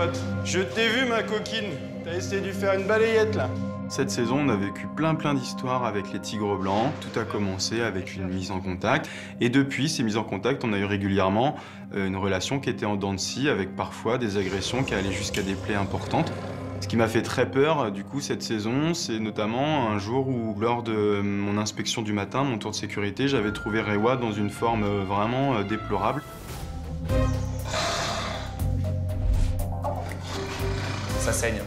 pote. Je t'ai vu, ma coquine. T'as essayé de lui faire une balayette, là. Cette saison, on a vécu plein d'histoires avec les tigres blancs. Tout a commencé avec une mise en contact. Et depuis ces mises en contact, on a eu régulièrement une relation qui était en dents de scie, avec parfois des agressions qui allaient jusqu'à des plaies importantes. Ce qui m'a fait très peur, du coup, cette saison, c'est notamment un jour où, lors de mon inspection du matin, mon tour de sécurité, j'avais trouvé Rewa dans une forme vraiment déplorable. Ça saigne.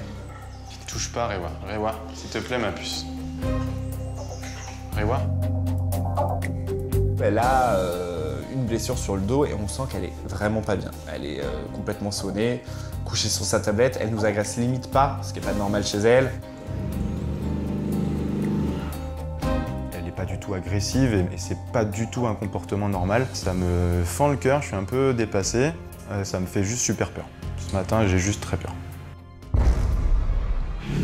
Touche pas, Rewa. Rewa, s'il te plaît, ma puce. Rewa. Elle a une blessure sur le dos et on sent qu'elle est vraiment pas bien. Elle est complètement sonnée, couchée sur sa tablette. Elle nous agresse limite pas, ce qui est pas normal chez elle. Elle n'est pas du tout agressive et c'est pas du tout un comportement normal. Ça me fend le cœur, je suis un peu dépassé. Ça me fait juste super peur. Ce matin, j'ai juste très peur.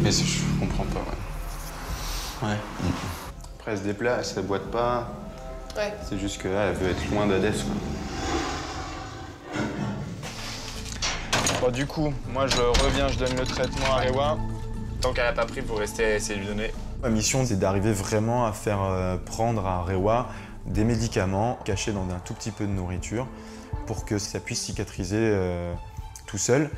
Mais je comprends pas, ouais. Ouais. Après, elle se déplace, elle se boite pas. Ouais. C'est juste que là, elle veut être loin d'Hadès, quoi. Bon, du coup, moi, je reviens, je donne le traitement à Rewa. Tant qu'elle n'a pas pris, vous restez essayer de lui donner. Ma mission, c'est d'arriver vraiment à faire prendre à Rewa des médicaments cachés dans un tout petit peu de nourriture pour que ça puisse cicatriser tout seul.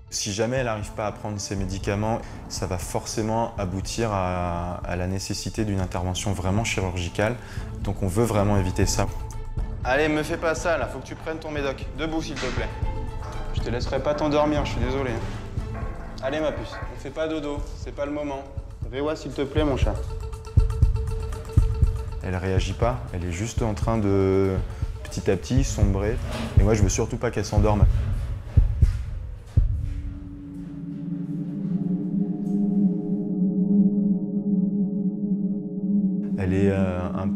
Si jamais elle n'arrive pas à prendre ces médicaments, ça va forcément aboutir à la nécessité d'une intervention vraiment chirurgicale. Donc on veut vraiment éviter ça. Allez, me fais pas ça là, faut que tu prennes ton médoc. Debout s'il te plaît. Je te laisserai pas t'endormir, je suis désolé. Allez ma puce, ne fais pas dodo, c'est pas le moment. Rewa s'il te plaît mon chat. Elle réagit pas, elle est juste en train de petit à petit sombrer. Et moi je veux surtout pas qu'elle s'endorme. Elle est un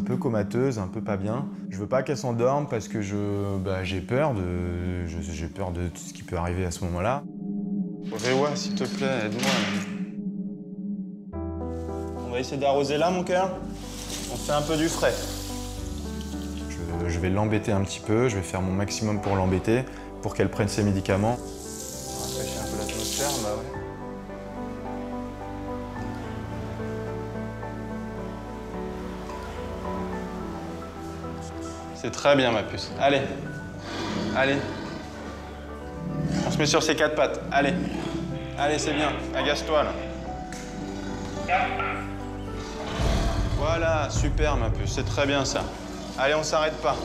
peu comateuse, un peu pas bien. Je veux pas qu'elle s'endorme parce que j'ai peur de tout ce qui peut arriver à ce moment-là. Rewa, s'il te plaît, aide-moi. On va essayer d'arroser là, mon cœur. On fait un peu du frais. Je vais l'embêter un petit peu, je vais faire mon maximum pour l'embêter, pour qu'elle prenne ses médicaments. On va rafraîchir un peu l'atmosphère, bah ouais. C'est très bien, ma puce. Allez. Allez. On se met sur ses quatre pattes. Allez. Allez, c'est bien. Agace-toi, là. Voilà, super, ma puce. C'est très bien, ça. Allez, on s'arrête pas.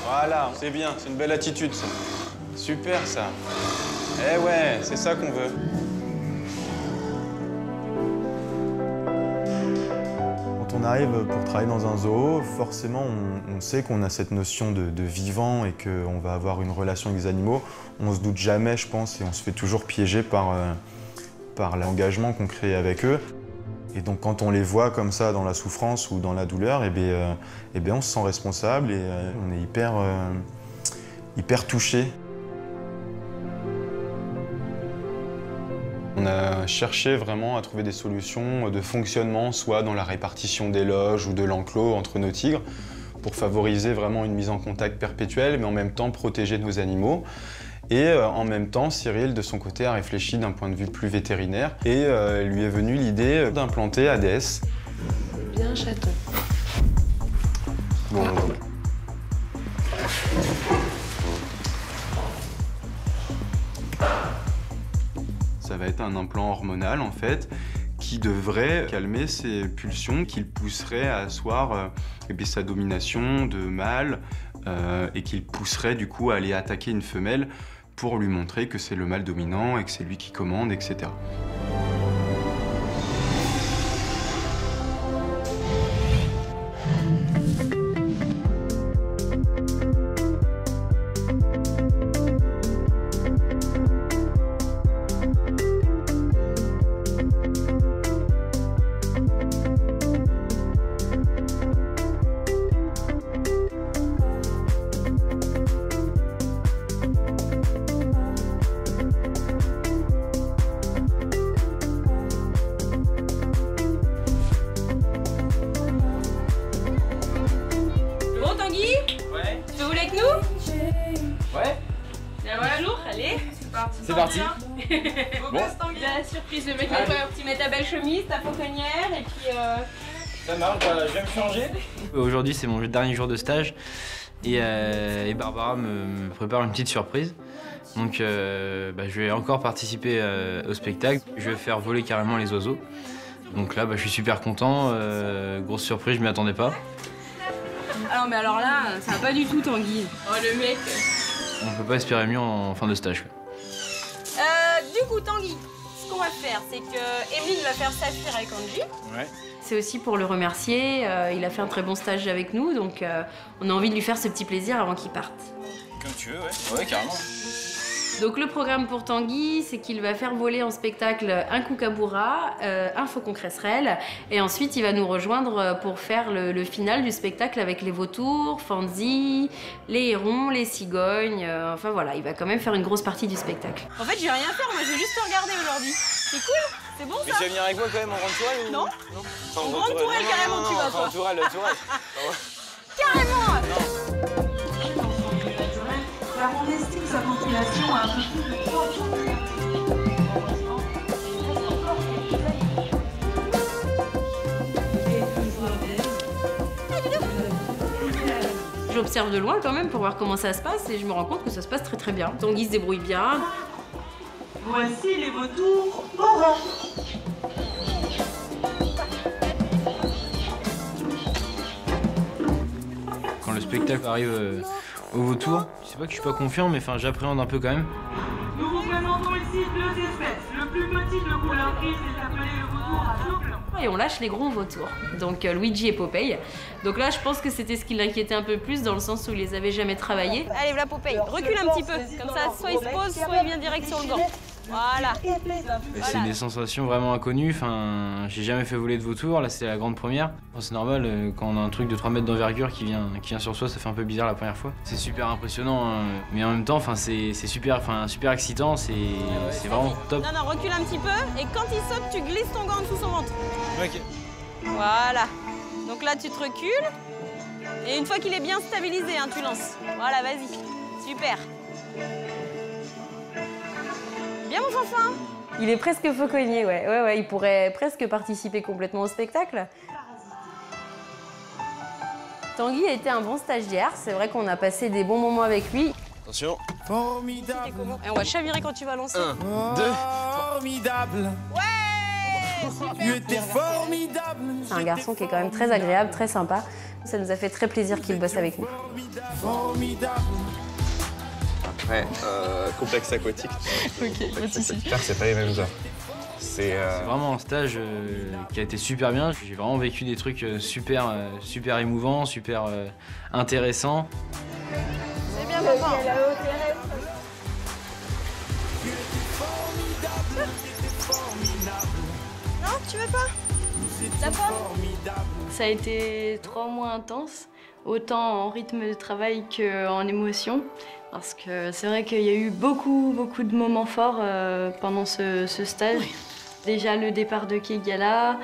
Voilà, c'est bien. C'est une belle attitude, ça. Super, ça. Eh ouais, c'est ça qu'on veut. Quand on arrive pour travailler dans un zoo, forcément, on sait qu'on a cette notion de vivant et qu'on va avoir une relation avec les animaux. On se doute jamais, je pense, et on se fait toujours piéger par l'engagement qu'on crée avec eux. Et donc, quand on les voit comme ça dans la souffrance ou dans la douleur, eh bien, on se sent responsable et on est hyper touché. On a cherché vraiment à trouver des solutions de fonctionnement, soit dans la répartition des loges ou de l'enclos entre nos tigres, pour favoriser vraiment une mise en contact perpétuelle, mais en même temps protéger nos animaux. Et en même temps, Cyril, de son côté, a réfléchi d'un point de vue plus vétérinaire et lui est venue l'idée d'implanter Hades. Bien chaton. Bon. Ça va être un implant hormonal, en fait, qui devrait calmer ses pulsions, qui le pousserait à asseoir sa domination de mâle et qui le pousserait, du coup, à aller attaquer une femelle pour lui montrer que c'est le mâle dominant et que c'est lui qui commande, etc. C'est parti. Bon. La surprise, le mec, tu mets ta belle chemise, ta fauconnière et puis... Ça marche, je vais me changer. Aujourd'hui, c'est mon dernier jour de stage et Barbara me prépare une petite surprise. Donc je vais encore participer au spectacle. Je vais faire voler carrément les oiseaux. Donc là, je suis super content. Grosse surprise, je m'y attendais pas. Alors là, ça va pas du tout, Tanguy. Oh, le mec. On peut pas espérer mieux en fin de stage. Du coup, Tanguy, ce qu'on va faire, c'est que Emeline va faire s'affaire avec Angie. Ouais. C'est aussi pour le remercier. Il a fait un très bon stage avec nous, donc on a envie de lui faire ce petit plaisir avant qu'il parte. Comme tu veux, ouais. Ouais, carrément. Donc le programme pour Tanguy, c'est qu'il va faire voler en spectacle un kookaburra, un faucon cresserelle, et ensuite il va nous rejoindre pour faire le final du spectacle avec les vautours, Fanzi, les hérons, les cigognes, enfin voilà, il va quand même faire une grosse partie du spectacle. En fait, je vais rien faire, moi je vais juste te regarder aujourd'hui. C'est cool, c'est bon ça. Mais tu vas venir avec moi quand même en grande tourelle ou... Non. Non. En grande tourelle carrément tu vas, toi. En tourelle. Carrément. Car on estime sa population à un peu plus de 3 J'observe de loin quand même pour voir comment ça se passe et je me rends compte que ça se passe très très bien. Tanguy se débrouille bien. Voici les vautours orange. Quand le spectacle arrive au vautour, je sais pas que je suis pas confiant, mais j'appréhende un peu quand même. Nous vous présentons ici 2 espèces. Le plus petit de couleur grise est appelé le vautour à double. Et on lâche les gros vautours, donc Luigi et Popeye. Donc là, je pense que c'était ce qui l'inquiétait un peu plus, dans le sens où ils les avaient jamais travaillés. Allez, voilà Popeye, recule un petit peu, comme ça, soit il se pose, soit il vient direct sur le banc. Voilà. C'est des sensations vraiment inconnues. J'ai jamais fait voler de vautour, là c'est la grande première. C'est normal, quand on a un truc de 3 mètres d'envergure qui vient sur soi, ça fait un peu bizarre la première fois. C'est super impressionnant, hein. Mais en même temps, c'est super excitant, c'est vraiment top. Non, recule un petit peu, et quand il saute, tu glisses ton gant en dessous son ventre. Ok. Voilà. Donc là, tu te recules, et une fois qu'il est bien stabilisé, hein, tu lances. Voilà, vas-y. Super. Bien mon fanfin. Il est presque fauconnier, ouais, il pourrait presque participer complètement au spectacle. Tanguy a été un bon stagiaire, c'est vrai qu'on a passé des bons moments avec lui. Attention. Formidable. Et on va chavirer quand tu vas lancer. 1, 2. Formidable. Ouais. Tu étais formidable. C'est un garçon qui est quand même très agréable, très sympa. Ça nous a fait très plaisir qu'il bosse avec nous. Formidable. Après, complexe aquatique. Ok, pas de soucis. C'est pas les mêmes heures. C'est vraiment un stage qui a été super bien. J'ai vraiment vécu des trucs super émouvants, super intéressants. C'est bien, papa. Non, tu veux pas? T'as pas? Ça a été 3 mois intenses, autant en rythme de travail qu'en émotion. Parce que c'est vrai qu'il y a eu beaucoup de moments forts pendant ce stage. Oui. Déjà le départ de Kegala.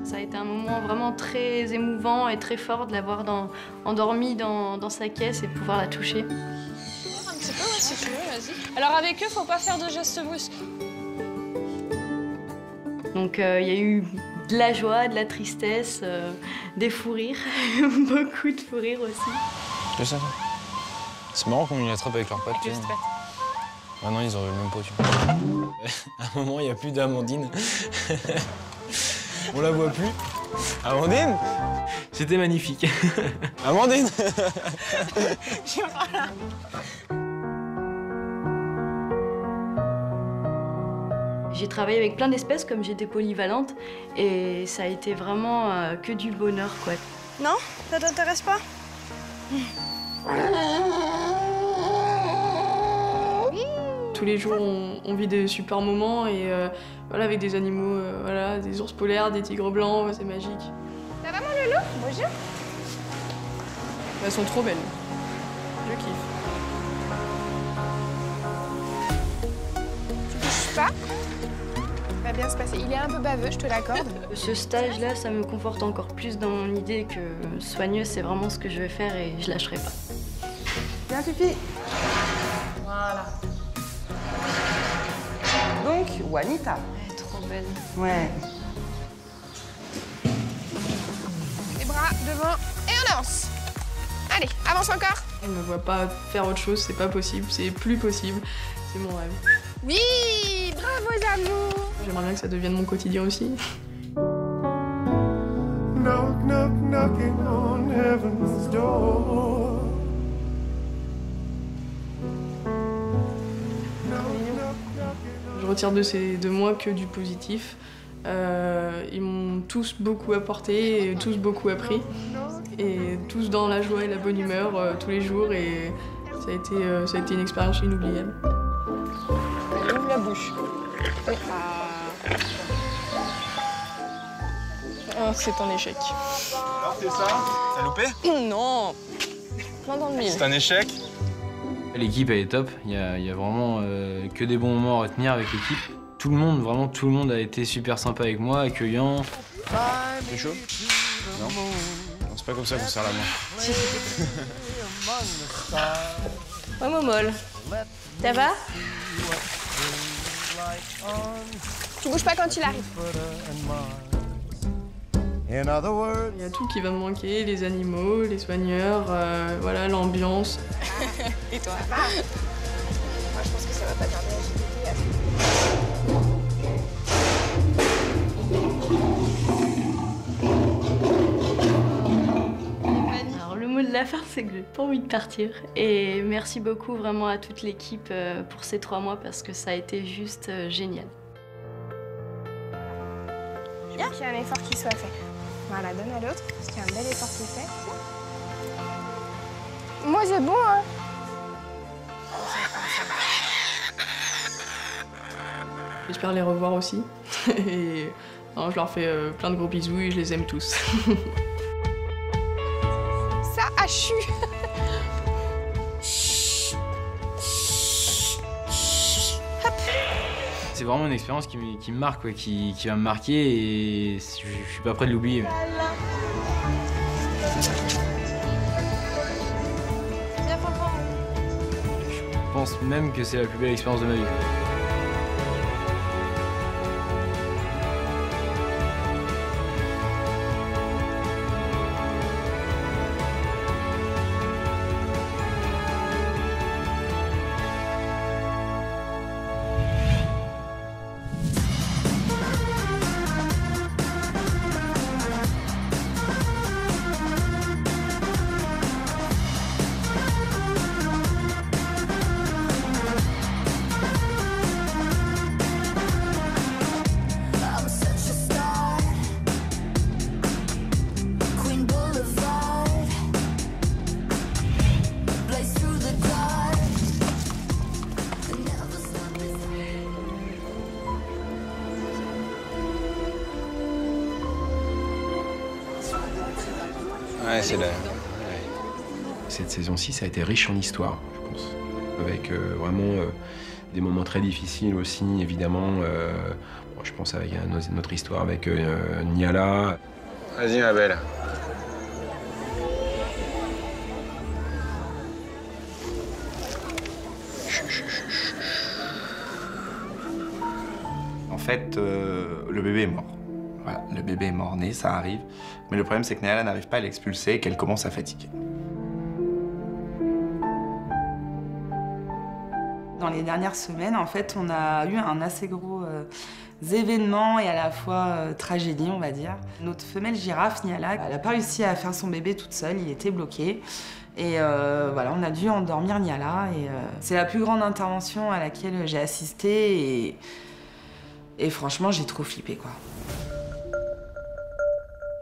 Ça a été un moment vraiment très émouvant et très fort de l'avoir endormie dans sa caisse et de pouvoir la toucher. Un petit peu, si tu veux, vas-y. Alors avec eux, faut pas faire de gestes brusques. Donc il y a eu de la joie, de la tristesse, des fous rires, beaucoup de fous rires aussi. Que ça? C'est marrant qu'on les attrape avec leurs pattes. Ah non, ils auraient le même pot, tu vois. À un moment, il n'y a plus d'Amandine. On la voit plus. Amandine? C'était magnifique. Amandine? J'ai travaillé avec plein d'espèces comme j'étais polyvalente et ça a été vraiment que du bonheur, quoi. Non? Ça t'intéresse pas? Tous les jours, on vit des super moments et voilà, avec des animaux, voilà, des ours polaires, des tigres blancs, c'est magique. Ça va, mon loulou? Bonjour. Elles sont trop belles. Je kiffe. t'inquiète pas. Ça va bien se passer. Il est un peu baveux, je te l'accorde. Ce stage-là, ça me conforte encore plus dans mon idée que soigneuse, c'est vraiment ce que je vais faire et je lâcherai pas. Bien, Fifi. Voilà. Donc, Juanita. Elle est trop belle. Ouais. Les bras devant et on avance. Allez, avance encore. Je ne me vois pas faire autre chose, c'est pas possible, c'est plus possible. C'est mon rêve. Oui, bravo amours. J'aimerais bien que ça devienne mon quotidien aussi. Knock, knock, knocking on heaven's door. Je retire de ces 2 mois que du positif. Ils m'ont tous beaucoup apporté et tous beaucoup appris. Et tous dans la joie et la bonne humeur tous les jours. Et ça a été une expérience inoubliable. Ouvre la bouche. Oh, c'est un échec. Alors, c'est ça? T'as loupé? Non. Plein dans le mille. C'est un échec? L'équipe, elle est top. Il y a vraiment que des bons moments à retenir avec l'équipe. Tout le monde, vraiment tout le monde a été super sympa avec moi, accueillant. C'est chaud? Non? Non, c'est pas comme ça qu'on serre la main. Oh, Momol. Ça va? Tu bouges pas quand il arrive. Il y a tout qui va me manquer, les animaux, les soigneurs, voilà, l'ambiance. Et toi? Moi, je pense que ça va pas tarder à JPT. Alors, le mot de la fin, c'est que j'ai pas envie de partir. Et merci beaucoup vraiment à toute l'équipe pour ces 3 mois parce que ça a été juste génial. Bien qu'il y ait un effort qui soit fait. Voilà, donne à l'autre, parce qu'il y a un bel effort qui est fait. Moi, c'est bon, hein. J'espère les revoir aussi. Et non, je leur fais plein de gros bisous et je les aime tous. Ça a chu. C'est vraiment une expérience qui me marque, quoi, qui va me marquer et je suis pas prêt de l'oublier. Je pense même que c'est la plus belle expérience de ma vie. Ouais, c'est là. Cette saison-ci, ça a été riche en histoire, je pense. Avec vraiment des moments très difficiles aussi, évidemment. Bon, je pense avec notre histoire avec Niala. Vas-y, ma belle. En fait, le bébé est mort. Voilà, le bébé est mort-né, ça arrive. Mais le problème, c'est que Niala n'arrive pas à l'expulser et qu'elle commence à fatiguer. Dans les dernières semaines, en fait, on a eu un assez gros événement et à la fois tragédie, on va dire. Notre femelle girafe, Niala, elle n'a pas réussi à faire son bébé toute seule, il était bloqué. Et voilà, on a dû endormir Niala. Et c'est la plus grande intervention à laquelle j'ai assisté. Et franchement, j'ai trop flippé, quoi.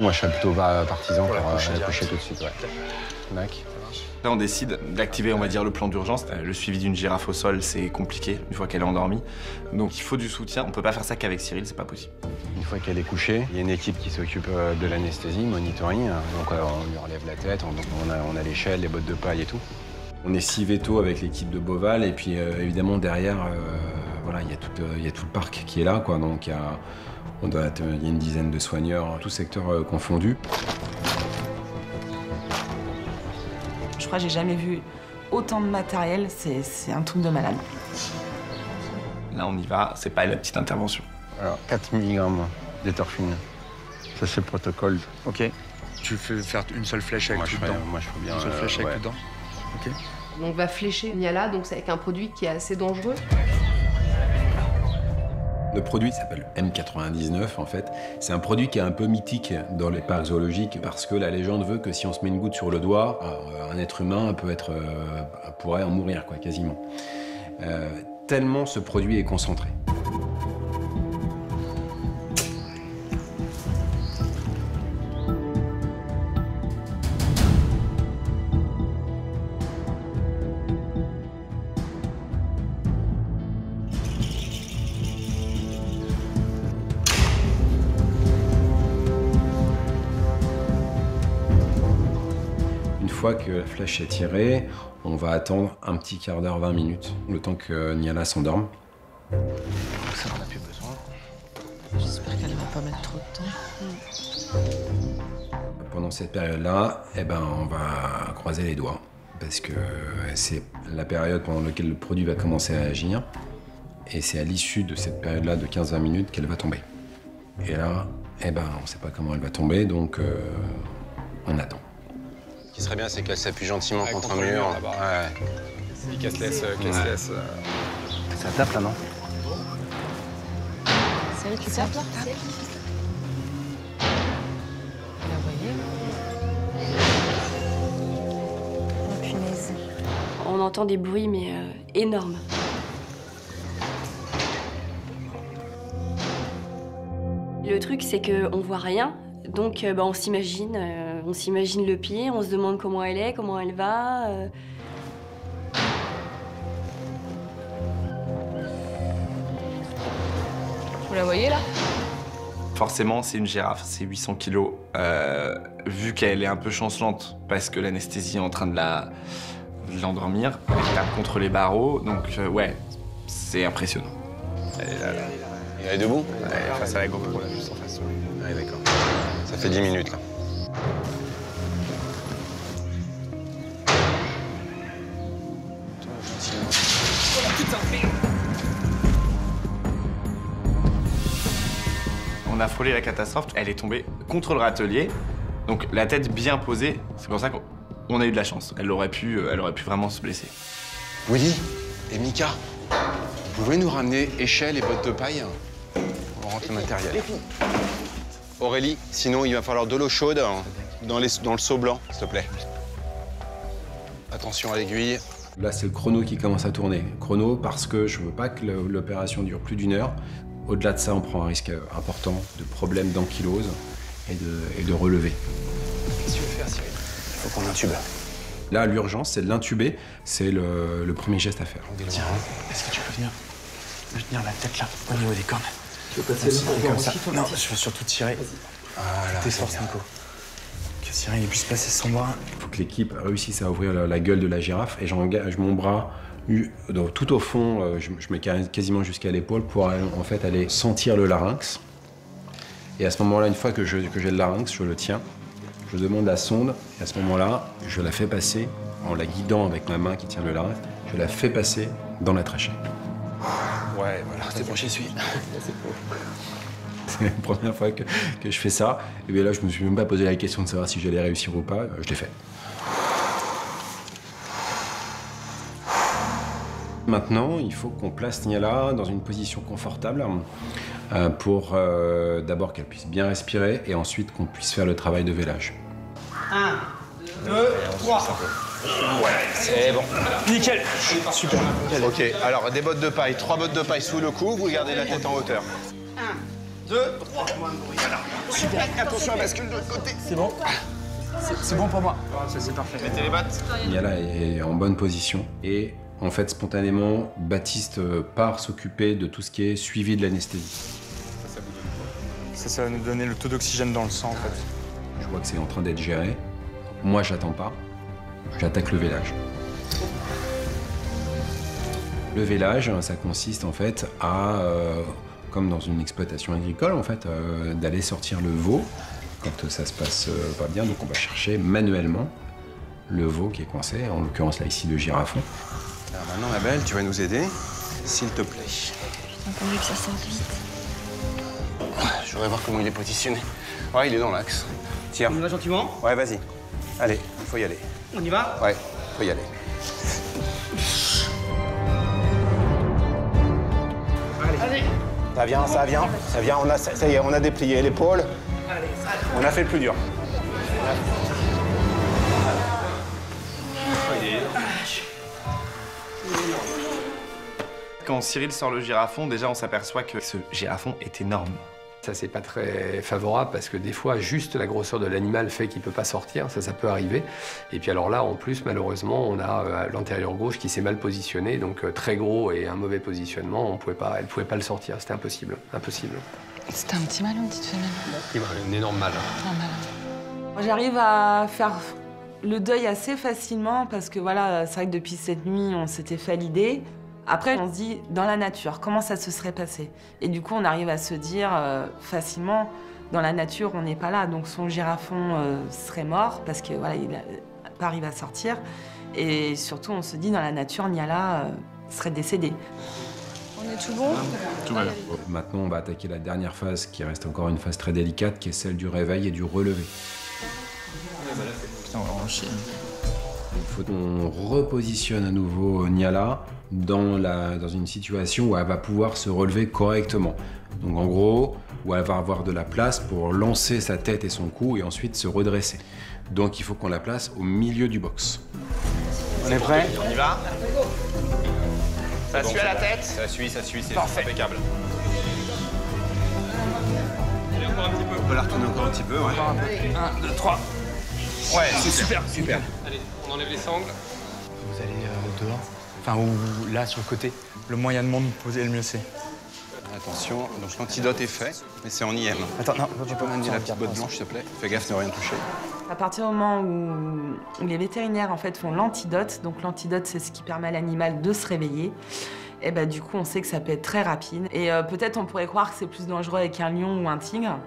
Moi, je serais plutôt partisan pour la coucher tout de suite. Ouais. Mac. Là, on décide d'activer, on va dire, le plan d'urgence. Le suivi d'une girafe au sol, c'est compliqué une fois qu'elle est endormie. Donc, il faut du soutien. On peut pas faire ça qu'avec Cyril, c'est pas possible. Une fois qu'elle est couchée, il y a une équipe qui s'occupe de l'anesthésie, monitoring. Donc, on lui relève la tête, on a l'échelle, les bottes de paille et tout. On est 6 vétos avec l'équipe de Beauval et puis évidemment derrière, voilà, il y a tout le parc qui est là, quoi. Donc il y a une dizaine de soigneurs, tout secteur confondu. Je crois que j'ai jamais vu autant de matériel, c'est un truc de malade. Là, on y va, c'est pas la petite intervention. Alors, 4 mg d'étorphine. Ça, c'est le protocole. Ok. Tu fais faire une seule flèche avec tout dedans. Moi, je ferais bien. Une seule flèche avec tout dedans. Ok. On va flécher Niala, donc c'est avec un produit qui est assez dangereux. Le produit s'appelle M99 en fait. C'est un produit qui est un peu mythique dans les parcs zoologiques parce que la légende veut que si on se met une goutte sur le doigt, un être humain pourrait en mourir, quoi, quasiment. Tellement ce produit est concentré. Une fois que la flèche est tirée, on va attendre un petit quart d'heure, 20 minutes, le temps que Niala s'endorme. Ça, on n'a plus besoin. J'espère qu'elle va pas mettre trop de temps. Pendant cette période-là, on va croiser les doigts, parce que c'est la période pendant laquelle le produit va commencer à agir, et c'est à l'issue de cette période-là de 15-20 minutes qu'elle va tomber. Et là, on ne sait pas comment elle va tomber, donc on attend. Ce qui serait bien, c'est qu'elle s'appuie gentiment contre un mur. Ouais. Il casse-laisse. Ça tape là, non? C'est elle qui tape là? La voyez? Oh punaise. On entend des bruits, mais énormes. Le truc, c'est qu'on voit rien, donc on s'imagine le pied, on se demande comment elle est, comment elle va. Vous la voyez là? Forcément, c'est une girafe, c'est 800 kilos. Vu qu'elle est un peu chancelante, parce que l'anesthésie est en train de l'endormir, elle tape contre les barreaux, donc ouais, c'est impressionnant. Elle est là. Elle est debout? Ouais, face à la GoPro, là, juste en face. Ouais, d'accord. Ça fait 10 minutes, là. On a frôlé la catastrophe, elle est tombée contre le râtelier, donc la tête bien posée, c'est pour ça qu'on a eu de la chance. Elle aurait pu vraiment se blesser. Willy et Mika, vous pouvez nous ramener échelle et bottes de paille? On rentre le matériel. Aurélie, sinon il va falloir de l'eau chaude dans le seau blanc, s'il te plaît. Attention à l'aiguille. Là, c'est le chrono qui commence à tourner. Chrono parce que je veux pas que l'opération dure plus d'1 heure. Au-delà de ça, on prend un risque important de problème d'ankylose et de relevé. Qu'est-ce que tu veux faire, Cyril? Il faut qu'on intube. Là, l'urgence, c'est de l'intuber. C'est le premier geste à faire. Tiens, est-ce que tu peux venir me tenir la tête là, au niveau des cornes? Tu veux passer le comme ça. Non, je veux surtout tirer. Voilà, tes forces, Nico. Que Cyril puisse passer son bras. Il faut que l'équipe réussisse à ouvrir la gueule de la girafe et j'engage mon bras tout au fond, je mets quasiment jusqu'à l'épaule pour en fait aller sentir le larynx. Et à ce moment-là, une fois que j'ai le larynx, je le tiens, je demande la sonde et à ce moment-là, je la fais passer en la guidant avec ma main qui tient le larynx, je la fais passer dans la trachée. Ouais, voilà, c'est bon, j'y suis. C'est la première fois que je fais ça. Et bien là, je me suis même pas posé la question de savoir si j'allais réussir ou pas. Je l'ai fait. Maintenant, il faut qu'on place Niala dans une position confortable pour d'abord qu'elle puisse bien respirer et ensuite qu'on puisse faire le travail de vélage. 1, 2, 3. Ouais, c'est bon. Nickel. Super. Ok, alors des bottes de paille, 3 bottes de paille sous le cou, vous gardez la tête en hauteur. 1, 2, 3. Super. Attention à la bascule de l'autre côté. C'est bon. C'est bon pour moi. Ça, c'est parfait. Mettez les bottes. Niala est en bonne position et en fait, spontanément, Baptiste part s'occuper de tout ce qui est suivi de l'anesthésie. Ça va nous donner le taux d'oxygène dans le sang, en fait. Je vois que c'est en train d'être géré. Moi, j'attends pas. J'attaque le vélage. Le vélage, ça consiste en fait à, comme dans une exploitation agricole, en fait, d'aller sortir le veau quand ça se passe pas bien. Donc on va chercher manuellement le veau qui est coincé, en l'occurrence là ici le girafon. Alors maintenant ma belle, tu vas nous aider, s'il te plaît. J'ai entendu que ça sorte vite. Je voudrais voir comment il est positionné. Ouais, il est dans l'axe. Tiens. On y va gentiment? Ouais, vas-y. Allez, il faut y aller. On y va? Ouais, faut y aller. Allez. Ça vient, ça vient, ça vient. Ça y est, on a déplié l'épaule. On a fait le plus dur. Quand Cyril sort le girafon, déjà on s'aperçoit que ce girafon est énorme. Ça, c'est pas très favorable parce que des fois, juste la grosseur de l'animal fait qu'il peut pas sortir, ça peut arriver. Et puis alors là, en plus, malheureusement, on a l'antérieur gauche qui s'est mal positionné, donc très gros et un mauvais positionnement, elle pouvait pas le sortir, c'était impossible, impossible. C'était un petit mâle ou une petite femelle? Un énorme mâle. Un mâle. J'arrive à faire le deuil assez facilement parce que voilà, c'est vrai que depuis cette nuit, on s'était fait l'idée. Après, on se dit, dans la nature, comment ça se serait passé? Et du coup, on arrive à se dire facilement, dans la nature, on n'est pas là. Donc son girafon serait mort parce que voilà, il n'a pas arrivé à sortir. Et surtout, on se dit, dans la nature, Niala serait décédée. On est tout bon? Tout va bien. Maintenant, on va attaquer la dernière phase, qui reste encore une phase très délicate, qui est celle du réveil et du relevé. Putain, on va en chier. Il faut qu'on repositionne à nouveau Niala dans une situation où elle va pouvoir se relever correctement. Donc en gros, où elle va avoir de la place pour lancer sa tête et son cou et ensuite se redresser. Donc il faut qu'on la place au milieu du box. On est prêt? On y va? Ça Bon, suit à la tête? Ça suit, c'est Parfait. impeccable. Allez, encore un petit peu. On peut la retourner encore un petit peu, ouais. 1, 2, 3. Ouais, super. Allez, on enlève les sangles. Vous allez dehors. Enfin, ou là, sur le côté. Le moyen de monde poser, le mieux c'est. Attention, donc l'antidote est fait, mais c'est en IM. Attends, non, tu peux m'amener la petite botte blanche, s'il te plaît? Fais gaffe de rien toucher. À partir du moment où les vétérinaires en fait, font l'antidote, donc l'antidote c'est ce qui permet à l'animal de se réveiller, et bah, du coup on sait que ça peut être très rapide. Et peut-être on pourrait croire que c'est plus dangereux avec un lion ou un tigre,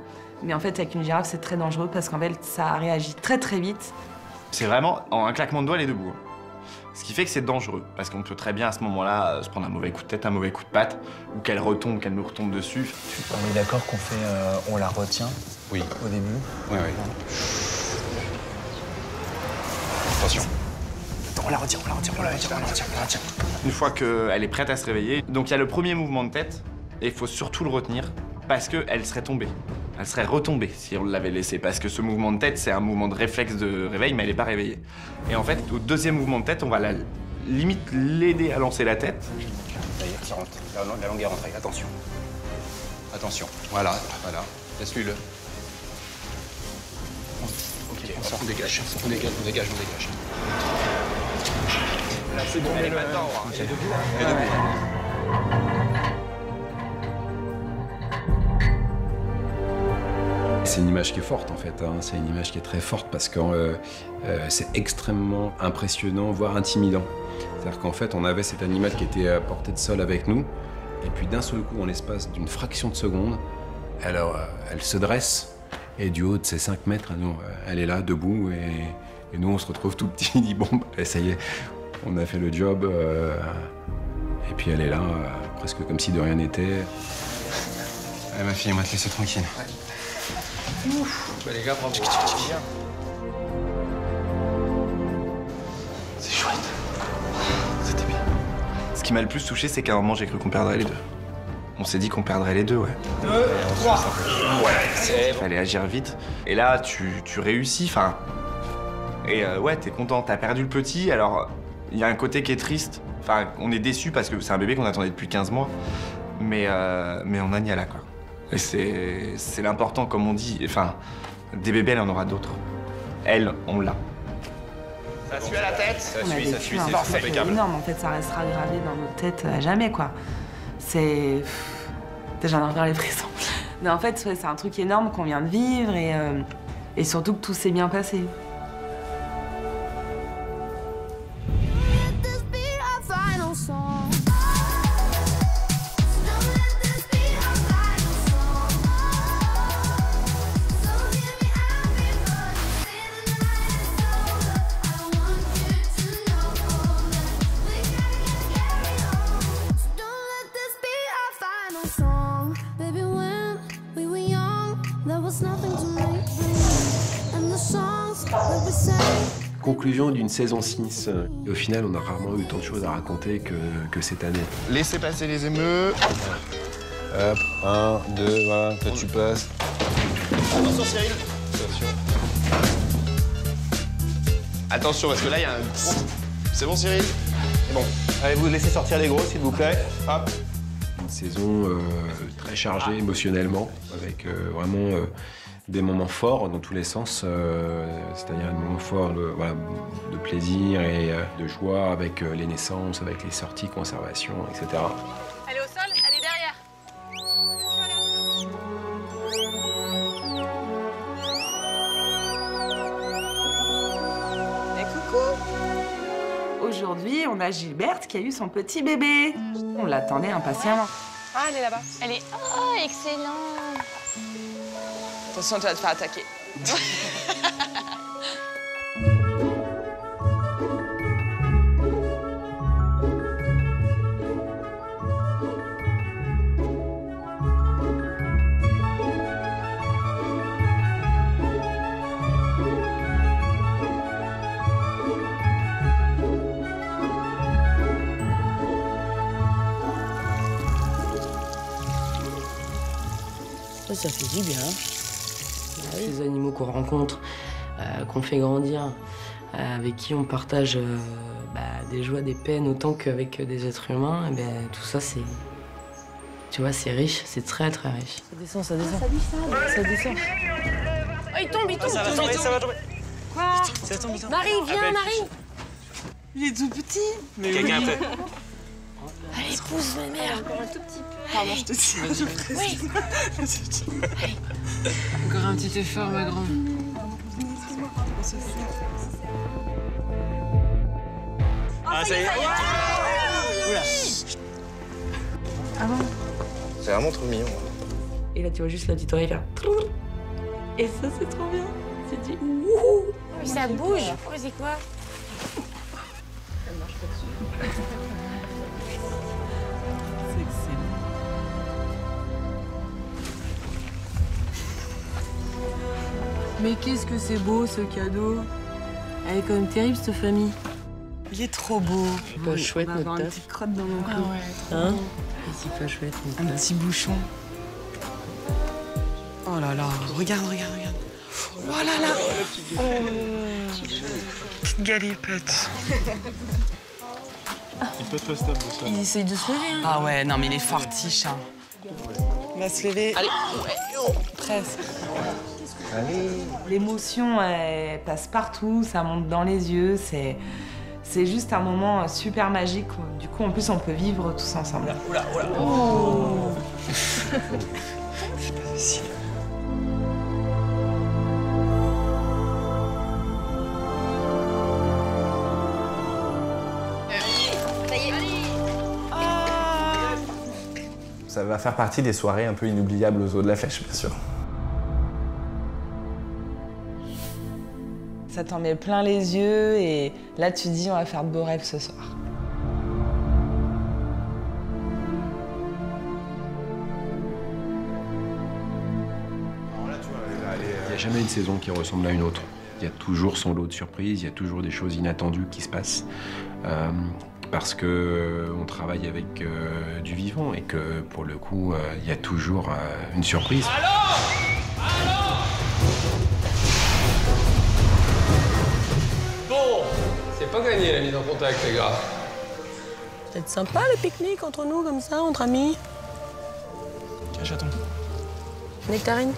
mais en fait avec une girafe c'est très dangereux parce qu'en fait ça réagit très très vite. C'est vraiment, en un claquement de doigts, elle est debout. Ce qui fait que c'est dangereux, parce qu'on peut très bien à ce moment-là se prendre un mauvais coup de tête, un mauvais coup de patte, ou qu'elle retombe, qu'elle me retombe dessus. On est d'accord qu'on fait. On la retient? Oui. Au début? Oui. Attention. Attends, on la retient. Une fois qu'elle est prête à se réveiller, donc il y a le premier mouvement de tête, et il faut surtout le retenir, parce qu'elle serait tombée. Elle serait retombée si on l'avait laissée, parce que ce mouvement de tête, c'est un mouvement de réflexe de réveil, mais elle n'est pas réveillée. Et en fait, au deuxième mouvement de tête, on va limite l'aider à lancer la tête. Ça y est, ça rentre. La langue est rentrée, attention. Attention, voilà. Laisse-lui le. Ok, on dégage. Là, c'est bon, elle est pas dedans. Elle est debout. C'est une image qui est forte en fait, hein. C'est une image qui est très forte parce que c'est extrêmement impressionnant, voire intimidant. C'est-à-dire qu'en fait, on avait cet animal qui était à portée de sol avec nous, et puis d'un seul coup, en l'espace d'une fraction de seconde, elle se dresse, et du haut de ses 5 mètres, elle est là, debout, et nous, on se retrouve tout petit, dit bon, bah, ça y est, on a fait le job, et puis elle est là, presque comme si de rien n'était. Allez, ma fille, on va te laisser tranquille. Ouf. Bah les gars, bravo. C'est chouette. C'était bien. Ce qui m'a le plus touché, c'est qu'à un moment, j'ai cru qu'on perdrait les deux. On s'est dit qu'on perdrait les deux, ouais. 2, 3. Ouais, il fallait agir vite. Et là, tu réussis, enfin... Et ouais, t'es content, t'as perdu le petit, alors... Il y a un côté qui est triste. Enfin, on est déçus parce que c'est un bébé qu'on attendait depuis 15 mois. Mais on a Niala, quoi. Et c'est l'important, comme on dit. Enfin, des bébés, elle en aura d'autres. Elle, on l'a. Ça suit à la tête? Ça suit, C'est impeccable. Énorme, en fait, ça restera gravé dans notre tête à jamais, quoi. C'est... Déjà, j'en ai encore les frissons. Mais en fait, c'est un truc énorme qu'on vient de vivre et surtout que tout s'est bien passé. Let this be our final song. conclusion d'une saison 6. Et au final, on a rarement eu tant de choses à raconter que cette année. Laissez passer les émeutes. Hop, 1, 2, voilà, toi tu passes. Attention Cyril. Attention. Attention, parce que là, il y a un gros... C'est bon Cyril? C'est bon. Allez, vous laissez sortir les gros, s'il vous plaît. Hop. Une saison très chargée émotionnellement, avec vraiment des moments forts dans tous les sens, c'est-à-dire des moments forts de plaisir et de joie avec les naissances, avec les sorties, conservation, etc. Elle est au sol, elle est derrière. Et coucou! Aujourd'hui, on a Gilberte qui a eu son petit bébé. On l'attendait impatiemment. Ah, elle est là-bas. Elle est... Oh, excellent. Attention, tu vas te faire attaquer. Ça fait du bien. Les animaux qu'on rencontre, qu'on fait grandir, avec qui on partage des joies, des peines autant qu'avec des êtres humains, et tout ça c'est... Tu vois, c'est riche, c'est très très riche. Ça descend, ça descend. Ça descend. Oh, il tombe, il tombe. Ça va tomber, ça va tomber. Quoi? Ça tombe, ça. Marie, viens, Marie. Il est tout petit. Mais quelqu'un fait. Allez, pousse, ma mère. Encore un tout petit peu. Pardon, je te tiens, je précise. Oui. Encore un petit effort, ma grande. Ah, ça y est. Oula. Ah bon? C'est vraiment trop mignon. Et là, tu vois juste la petite oreille faire... Et ça, c'est trop bien. C'est du... Wouhou. Mais ça bouge. Pourquoi c'est quoi? Elle marche pas dessus. C'est excellent. Mais qu'est-ce que c'est beau, ce cadeau. Elle est quand même terrible, cette famille. Il est trop beau. Pas chouette, on va avoir notre une taf. petite crotte dans mon cou. Hein? C'est pas chouette, Un petit bouchon. Oh là là, regarde, regarde, regarde. Oh là là. Petite galipette. Il peut être stable ça. Il essaye de se lever, hein. Ah ouais, non mais il est fortiche. Hein. Il va se lever. Allez, presque. Allez. L'émotion, elle passe partout, ça monte dans les yeux, c'est juste un moment super magique. Du coup, en plus, on peut vivre tous ensemble. Oula, oula. Oh. C'est pas facile. Ça y est. Ça va faire partie des soirées un peu inoubliables aux eaux de la Flèche, bien sûr. Ça t'en met plein les yeux et là, tu te dis, on va faire de beaux rêves ce soir. Il n'y a jamais une saison qui ressemble à une autre. Il y a toujours son lot de surprises, il y a toujours des choses inattendues qui se passent. Parce qu'on travaille avec du vivant et que pour le coup, il y a toujours une surprise. Bon, c'est pas gagné la mise en contact, les gars. C'est sympa le pique-nique entre nous, comme ça, entre amis. Tiens, chaton. Nectarine?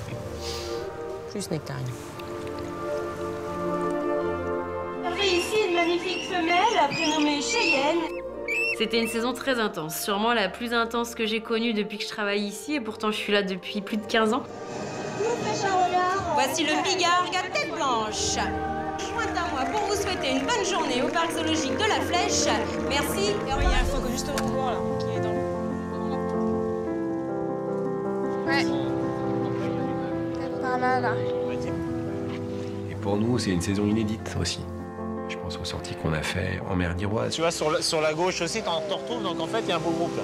Plus nectarine. Observez ici une magnifique femelle prénommée Cheyenne. C'était une saison très intense, sûrement la plus intense que j'ai connue depuis que je travaille ici, et pourtant je suis là depuis plus de 15 ans. Voici le Bigard à tête blanche. Jointe à moi pour vous souhaiter une bonne journée au parc zoologique de la Flèche. Merci. Il y a un phoque juste au couloir là, qui est dans le... Ouais. C'est pas mal là. Et pour nous, c'est une saison inédite aussi. Je pense aux sorties qu'on a fait en mer d'Iroise. Tu vois, sur la gauche aussi, t'en retrouves, donc en fait, il y a un beau groupe là.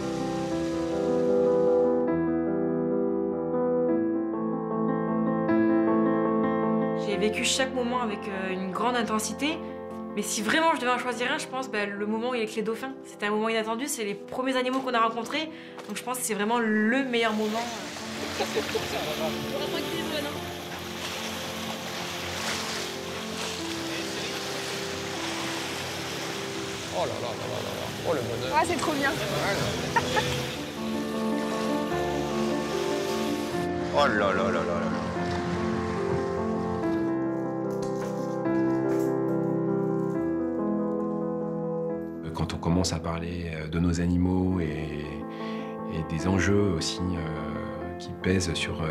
J'ai vécu chaque moment avec une grande intensité Mais si vraiment je devais en choisir un, je pense le moment où il est avec les dauphins. C'était un moment inattendu, c'est les premiers animaux qu'on a rencontrés. Donc je pense que c'est vraiment le meilleur moment. Oh là là là là là, oh le bonheur. Ah, c'est trop bien. Oh là là là là là. Quand on commence à parler de nos animaux et des enjeux aussi qui pèsent sur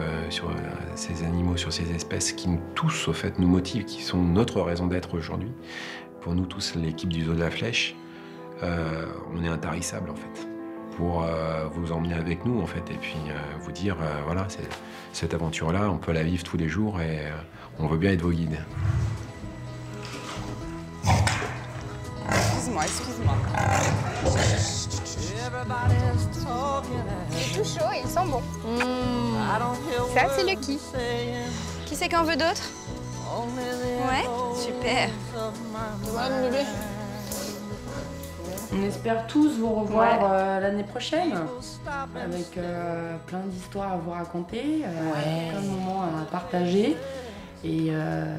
ces animaux, sur ces espèces qui tous, au fait, nous motivent, qui sont notre raison d'être aujourd'hui. Pour nous tous, l'équipe du Zoo de la Flèche, on est intarissable en fait, pour vous emmener avec nous en fait, et puis vous dire voilà, cette aventure-là, on peut la vivre tous les jours et on veut bien être vos guides. Excuse-moi, excuse-moi. Il est tout chaud et il sent bon. Ça, c'est Lucky. Qui c'est qu'en veut d'autres? Ouais, super. Ouais, bébé. On espère tous vous revoir l'année prochaine, avec plein d'histoires à vous raconter, plein de moments à partager, et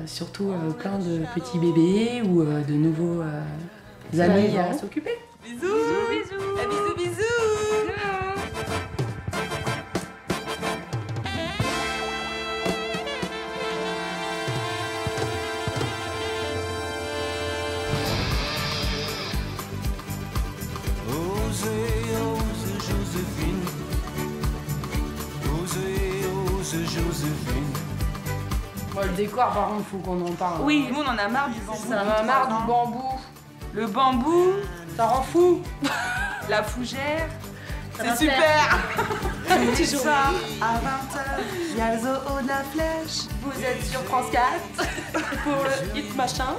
surtout plein de petits bébés ou de nouveaux amis à s'occuper. Bisous, bisous, bisous, bisous, bisous. Bon, le décor, par contre, faut qu'on en parle. Oui, nous on en a marre du bambou. Ça en a marre du bambou. Le bambou, ça rend fou. La fougère, Ça c'est va super. Petit Ce soir, à 20h, il y a le zoo de la Flèche. Vous êtes sur France 4 pour le hit machin.